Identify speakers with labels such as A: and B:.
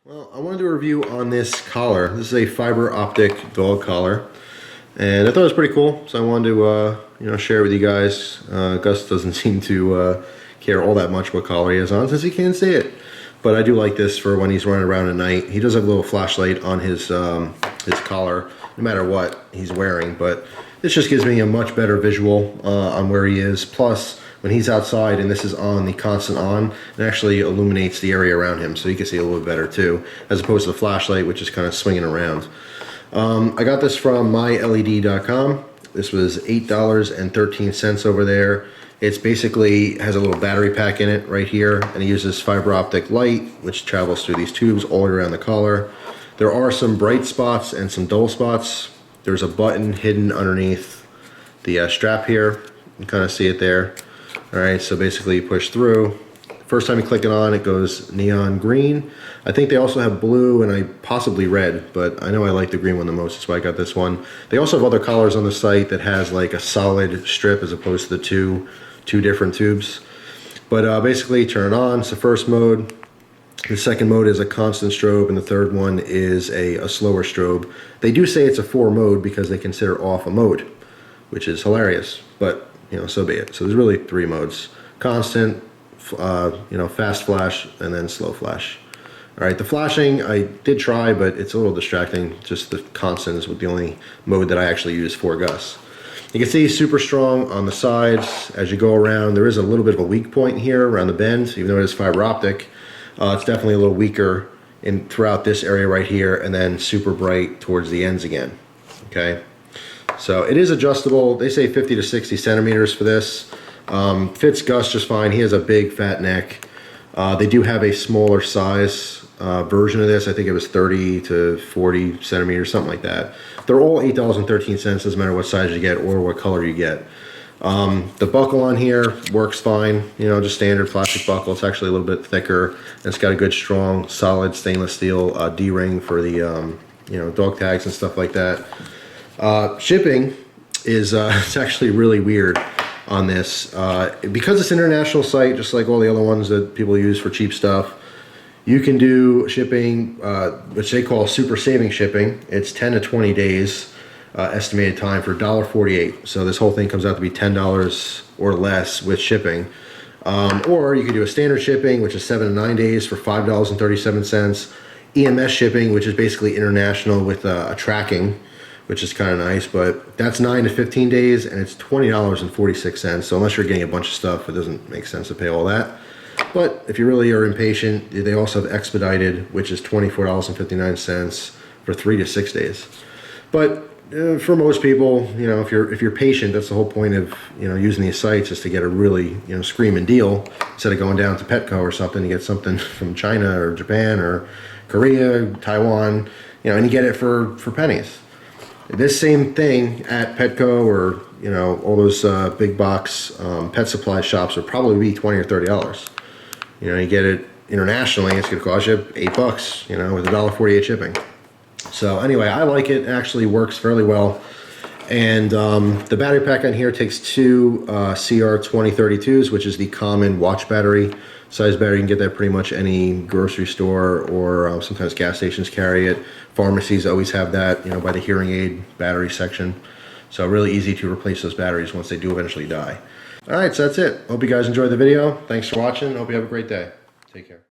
A: Well, I wanted to do a review on this collar. This is a fiber optic dog collar, and I thought it was pretty cool, so I wanted to share it with you guys. Gus doesn't seem to care all that much what collar he has on since he can't see it, but I do like this for when he's running around at night. He does have a little flashlight on his collar, no matter what he's wearing, but this just gives me a much better visual on where he is. Plus, when he's outside and this is on, the constant on, it actually illuminates the area around him, so you can see a little bit better too, as opposed to the flashlight, which is kind of swinging around. I got this from myled.com. This was $8.13 over there. It's basically has a little battery pack in it right here, and it uses fiber optic light, which travels through these tubes all the way around the collar. There are some bright spots and some dull spots. There's a button hidden underneath the strap here. You can kind of see it there. All right, so basically you push through. First time you click it on, it goes neon green. I think they also have blue and possibly red, but I know I like the green one the most, that's why I got this one. They also have other collars on the site that has like a solid strip as opposed to the two different tubes. But basically turn it on, it's the first mode. The second mode is a constant strobe, and the third one is a slower strobe. They do say it's a 4 mode because they consider off a mode, which is hilarious, but so be it. So there's really 3 modes: constant, fast flash, and then slow flash. All right, the flashing I did try, but it's a little distracting. Just the constant is the only mode that I actually use for Gus. You can see super strong on the sides as you go around. There is a little bit of a weak point here around the bend, even though it is fiber optic. It's definitely a little weaker throughout this area right here, and then super bright towards the ends again. Okay. So it is adjustable. They say 50 to 60 centimeters for this. Fits Gus just fine. He has a big fat neck. They do have a smaller size version of this. I think it was 30 to 40 centimeters, something like that. They're all $8.13, doesn't matter what size you get or what color you get. The buckle on here works fine, just standard plastic buckle. It's actually a little bit thicker, and it's got a good strong solid stainless steel D-ring for the dog tags and stuff like that. Shipping is it's actually really weird on this because it's an international site, just like all the other ones that people use for cheap stuff. You can do shipping, which they call super saving shipping. It's 10 to 20 days estimated time for $1.48. So this whole thing comes out to be $10 or less with shipping. Or you can do a standard shipping, which is 7 to 9 days for $5.37. EMS shipping, which is basically international with a tracking, which is kind of nice, but that's 9 to 15 days, and it's $20.46. So unless you're getting a bunch of stuff, it doesn't make sense to pay all that. But if you really are impatient, they also have expedited, which is $24.59 for 3 to 6 days. But for most people, if you're patient, that's the whole point of using these sites, is to get a really screaming deal instead of going down to Petco or something to get something from China or Japan or Korea, Taiwan, and you get it for pennies. This same thing at Petco or all those big box pet supply shops would probably be $20 or $30. You get it internationally, it's going to cost you $8, with $1.48 shipping. So anyway, I like it. It actually works fairly well. And the battery pack on here takes 2 CR2032s, which is the common watch battery size battery. You can get that pretty much any grocery store, or sometimes gas stations carry it. Pharmacies always have that, by the hearing aid battery section. So really easy to replace those batteries once they do eventually die. All right, so that's it. Hope you guys enjoyed the video. Thanks for watching. Hope you have a great day. Take care.